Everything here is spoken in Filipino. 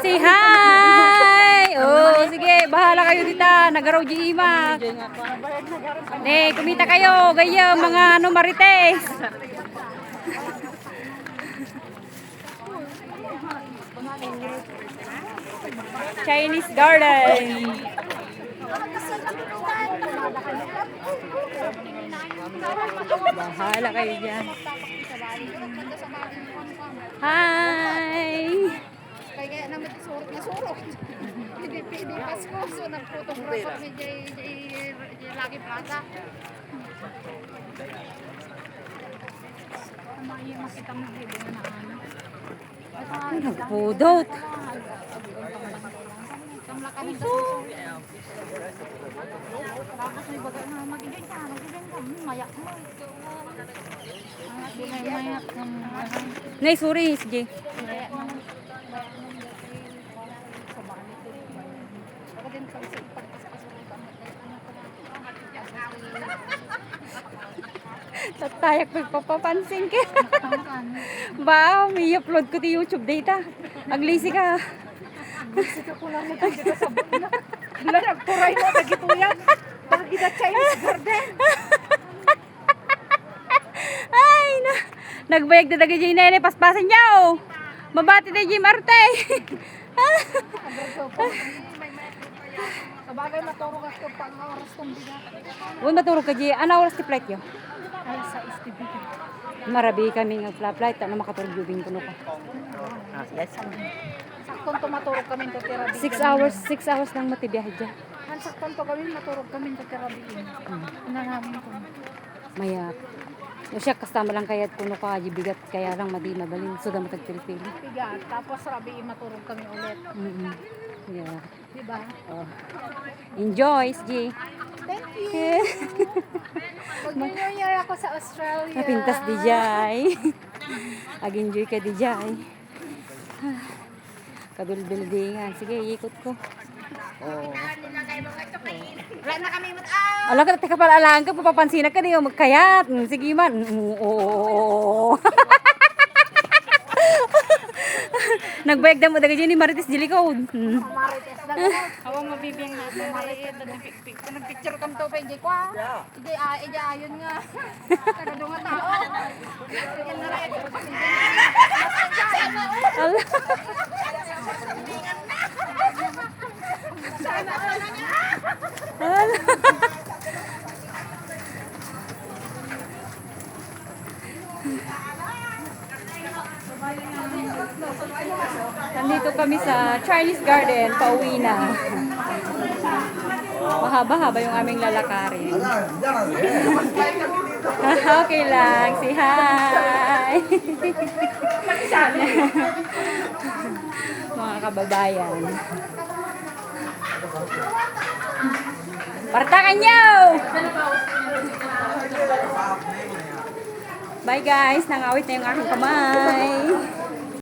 Say hi! Oh, sige, bahala kayo dita. Nagaraw di ima. Kumita kayo. Gaya, mga ano, marites. Chinese garden. Bahala kayo dyan. Hi! Kaya naman surot na surot. Hindi Pasko. So nagphotographer ni Jay Lucky Plaza. Makita mo dito na ano. Ay, nagpudot. Tapos may bagay na magiging ka mayak mo. Nay, sorry, sige. Tatayak pagpapapansin ka. Ba, may upload ko ti YouTube data. Ang lazy ka. Gusto ko lang na tayo sa bunda. Wala nagturay mo tagituyan. Bakit ita Chinese garden? Ay, na. Nagbayag na dagay dyan nene, paspasan niyo. Mabati na dyan Marte. Sabagay maturo ka ko pang oras kong bigat. Uy, matulog ka dyan. Ano oras ti flight yun? Ay sa STB. Marabi kami ng flight. Ano makatulog yubing ko ka? Yes. Saktong tumaturog kami sa terabi. 6 hours lang matibiyahe dyan. Han saktong to kami maturog kami sa terabi. Namin ko. Maya. O siya, kasama lang kaya kuno ka, bigat kaya lang madi mabalin. So, damat nagpilipili. Bigat. Tapos rabi maturog kami ulit. Yeah. Diba? Oh. Enjoy, SG. Thank you. Mag-New Year ako sa Australia. Napintas di jay. Ag-enjoy ka di jay. Kadulbil-dingan. Sige, ikot ko. Oh. Wala na kami Alam ka, teka pala, alang ka, papapansinan ka, di ka magkayat. Sige man. Oo. Nagbayag na mo daga dyan ni Marites Jilikod. Marites na ko. Ako mabibiyang natin. Marites na nagpicture kam to pa hindi ko. Hindi ayon nga. Kadungan tao. Yan na rin. Ala. Ala. Nandito kami sa Chinese Garden, pauwi na. Mahaba-haba yung aming lalakarin. Okay lang, say hi! Mga kababayan. Partakan nyo! Bye guys, nangawit na yung aking kamay.